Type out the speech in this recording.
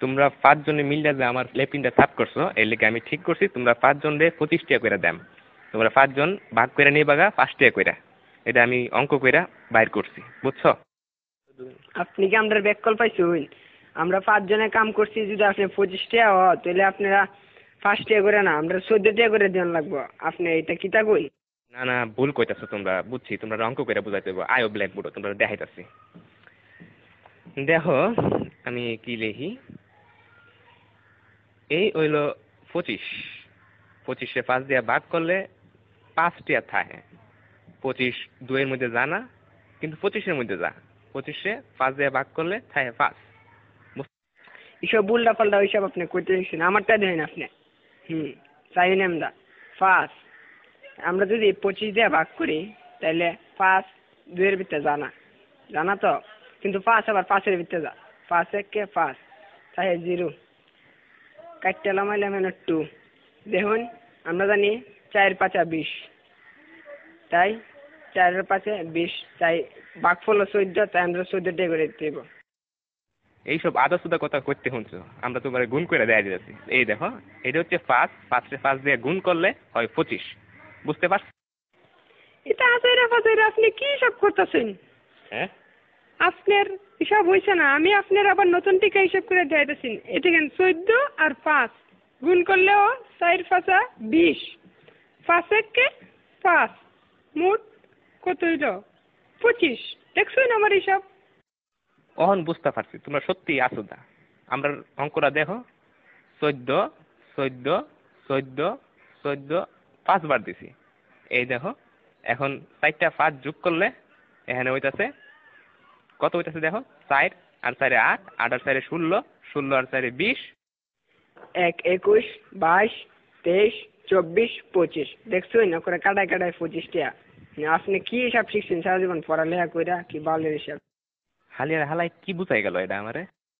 তোমরা 5 জনে মিললে যে আমার লেফটিনটা সাফ করছো এর লেগে আমি ঠিক করছি তোমরা 5 জনে 25 টাকা করে দাম। তোমরা 5 জন ভাগ করে নিবাগা 5 টাকা করে। এটা আমি অঙ্ক কইরা বাইর করছি, বুঝছো? আপনি কি আমরা ব্যাক কল পাইছুন? আমরা 5 জনে কাম করছি, যদি আপনি 25 টাকা হয় তাহলে আপনারা 5 টাকা করে না, আমরা 14 টাকা করে দেন লাগবো। আপনি এটা কিতা কই? না না, ভুল কইতাছো তোমরা, বুঝছি তোমরা অঙ্ক কইরা বুঝাইতে হবে। আয়ো ব্ল্যাকবোর্ড তোমরা দেখাইতাছি। দেখো আমি কি লিখি, এই হইল 25। 25-এ 5 দিয়া ভাগ করলে 5 টাকা থাকে। 25 2 এর মধ্যে যা না, কিন্তু 25-এর মধ্যে যা। 25-এ 5 দিয়া ভাগ করলে থাকে 5। এসব উল্টা পাল্টা ওইসব আপনি কইতে দিচ্ছেন, আমারটা দেখেন আপনি। চাইন আমরা 5, আমরা যদি 25 দিয়ে ভাগ করি তাহলে 5 2 এর ভিতরে জানা জানা তো, কিন্তু 5 আবার 5 এর ভিতরে যা। 5 1 5 তাই 0 কাটতে লামাইলে মানে 2। দেখুন আমরা জানি 4 5 20, তাই 4 এর 5 20, তাই ভাগফল 14, তাই আমরা 14 টাকা করে দিতে হবে। এইসব আদা সুদা কথা করতে শুনছো, আমরা তোমার গুণ করে দেয়া দিতেছি। এই দেখো এটা হচ্ছে 5, 5-এ 5 দিয়ে গুণ করলে হয় 25, বুঝতে পারছো? এটা আজাইরা ফাজাইরা আপনি কি সব করতেছেন? হ্যাঁ, আপনার হিসাব হয়েছে না, আমি আপনার আবার নতুন টিকা হিসাব করে দেখাইতেছি। এটা কেন 14 আর 5 গুণ করলেও 4 5 20, 5 1 5, মোট কত হইল? 25। দেখছেন আমার হিসাব? অহন বুঝতে পারছি তোমরা সত্যি আসুদা। আমরা অঙ্কটা দেখো, 14 14 14 14 5 বার দিছি। এই দেখো এখন 4টা 5 যোগ করলে এখানে হইতাছে কত হইতাছে দেখো, 4 আর 4 8, 8 আর 4 16, 16 আর 4 20। 1 21 22 23 24 25। দেখছেন না করে কাটায় কাটায় 25 টাকা। আপনি কি হিসাব শিখছেন সারা জীবন পড়ালেখা কইরা, কি বালের হিসাব? হালিয়ার হালাই কি বুঝাই গেল এটা আমারে?